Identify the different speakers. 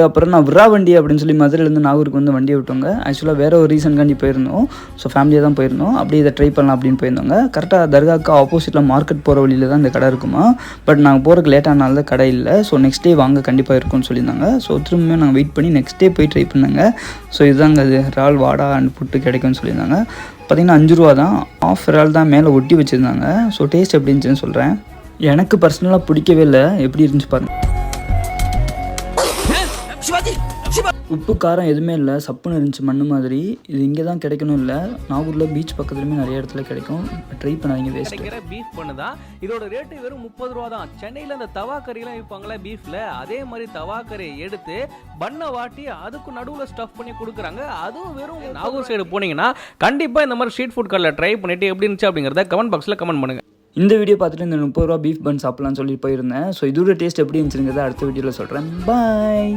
Speaker 1: அப்புறம் நான் விராவண்டி அப்படின்னு சொல்லி மதுரையிலேருந்து நாகூருக்கு வந்து வண்டியை விட்டோங்க. ஆக்சுவலாக வேறு ஒரு ரீசன்காண்டி போயிருந்தோம். ஸோ ஃபேமிலியாக தான் போயிருந்தோம். அப்படியே இதை ட்ரை பண்ணலாம் அப்படின்னு போயிருந்தோங்க. கரெக்டாக தர்காவுக்கு ஆப்போசிட்டில் மார்க்கெட் போகிற வழியில் தான் இந்த கடை இருக்குமா. பட் நாங்கள் போகிறதுக்கு லேட்டானால தான் கடை இல்லை. ஸோ நெக்ஸ்ட் டே வாங்க கண்டிப்பாக இருக்கும்னு சொல்லியிருந்தாங்க. ஸோ திரும்பியும் நாங்கள் வெயிட் பண்ணி நெக்ஸ்ட் டே போய் ட்ரை பண்ணாங்க. ஸோ இதுதாங்க அது இறால் வாடா அண்ட் புட்டு கிடைக்கும்னு சொல்லியிருந்தாங்க. பார்த்திங்கன்னா 5 ரூபா தான். ஆஃப் இறால் தான் மேலே ஒட்டி வச்சுருந்தாங்க. ஸோ டேஸ்ட் எப்படி இருந்துச்சுன்னு சொல்கிறேன். எனக்கு பர்சனலாக பிடிக்கவே இல்லை. எப்படி இருந்துச்சு பாருங்கள். உப்பு காரம் எதுவுமே இல்லை, சப்புன்னு இருந்துச்சு மண்ணு மாதிரி. இது இங்கே தான் கிடைக்கணும் இல்லை, நாகூரில் பீச் பக்கத்துலையுமே நிறைய இடத்துல கிடைக்கும். ட்ரை பண்ணாதீங்க, வேஸ்ட்.
Speaker 2: பீஃப் பண்ணு தான் இதோட ரேட்டு வெறும் 30 ரூபா தான். சென்னையில் அந்த தவா கறிலாம் விற்பாங்களே பீஃப்ல, அதே மாதிரி தவா கறியை எடுத்து பண்ணை வாட்டி அதுக்கு நடுவில் ஸ்டஃப் பண்ணி கொடுக்குறாங்க. அதுவும் வெறும் நாகூர் சைடு போனீங்கன்னா கண்டிப்பாக இந்த மாதிரி ஸ்ட்ரீட் ஃபுட் கடையில் ட்ரை பண்ணிட்டு எப்படி இருந்துச்சு அப்படிங்கிறத கமெண்ட் பாக்ஸில் கமெண்ட் பண்ணுங்க.
Speaker 1: இந்த வீடியோ பார்த்துட்டு இந்த 30 ரூபா பீஃப் பன் சாப்பிட்லான்னு சொல்லி போயிருந்தேன். ஸோ இதோட டேஸ்ட் எப்படி இருந்துச்சுங்கிறத அடுத்த வீடியோவில் சொல்கிறேன். பாய்.